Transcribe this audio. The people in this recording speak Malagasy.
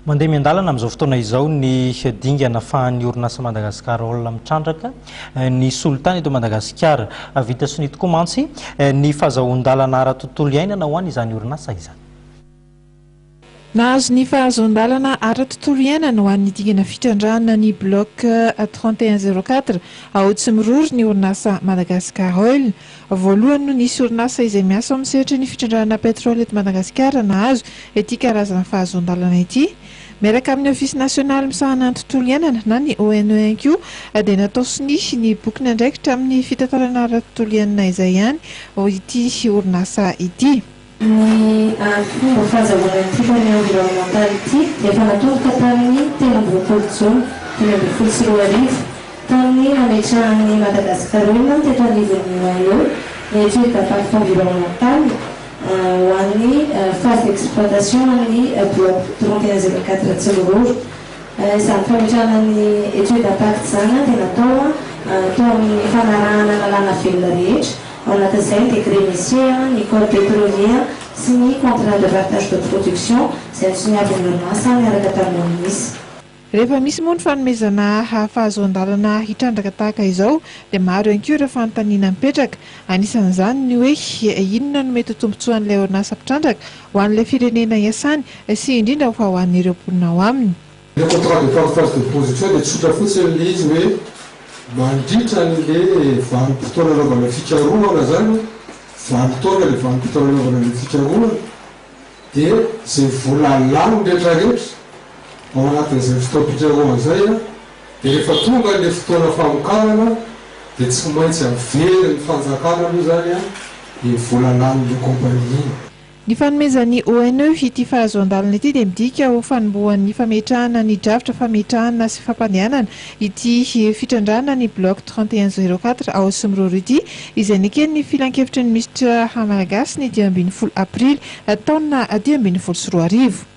Mandeha miandalana amin'izao fotoana izao ny dingana fahan'ny orinasa Madagasikara olona mitrandraka ny solitany eto Madagasikara vita sony tokoa mantsy ny fahazoan-dalana ara-tontolo iainana ho an'izany orinasa izany. Nahazo ny fahazoan-dalana ara-tontolo iainana ho an'ny dingana fitrandrahana ny bloc 3104 ao Tsimororo ny orinasa Madagasikara Oil. Voalohany no nisy orinasa izay miasa amin'ny sehatra ny fitrandrahana petroli eto Madagasikara nahazo ity karazana fahazoan-dalana ity. Miaraka amin'ny ofisy nasionaly misahana ny tontolo iainana na ny ONEQ dia natao sinisy ny boky andraikitra amin'ny fitantarana ara-tontolo iainana izay ihany ho ity orinasa ity. Ny fomba fahazahoana ity fa ny environnemental ity efa natomboka tamin'ny 13 Jona 2024 tamin'ny ametrahan'ny Madagasikara olona teto anivon'ny ONU ny étude d'impact environnemental ho an'ny phase d'exploitation amin'ny bloc 3104 Tsimororo. Izany fametrahana ny étude d'impact zany dia natao amin'ny fanarahana lalàna velona rehetra ao anatin'izay ny décret messier, ny code pétrolier sy ny contrat de partage de production izay nisoniavy ny orinasa miaraka tamin'ny misy. Rehefa misy moa ny fanomezana fahazoan-dalana hitrandraka tahaka izao dia maro ihany koa ireo fanontaniana mipetraka. Anisan'izany ny hoe inona no mety ho tombotsoan'ilay orinasa mpitrandraka ho an'ilay firenena iasany sy indrindra fa ho an'ireo mponina ao aminy. Le contrat de partage de production dia tsotra fotsiny ilay izy hoe mandritra n'ilay vanim-potoana anaovana fikarohana zany, vanim-potoana ilay vanim-potoana anaovana ilay fikarohana dia izay vola lany rehetrarehetra ao anatin'izay fotoam-pikarohana izay dia rehefa tonga ilay fotoana famokarana dia tsy maintsy avery ny fanjakana aloha zany ny vola lan'ilay kompania iny. Ny fanomezan'ny ONU ity fahazoan-dalana ity dia midika ho fanombohan'ny fametrahana ny drafitra fametrahana sy fampandehanana ity fitrandrahana ny bloc 3104 ao Tsimororo ity izay nekeny ny filan-kevitry ny ministra malagasy ny 20 Aprily taona 2024.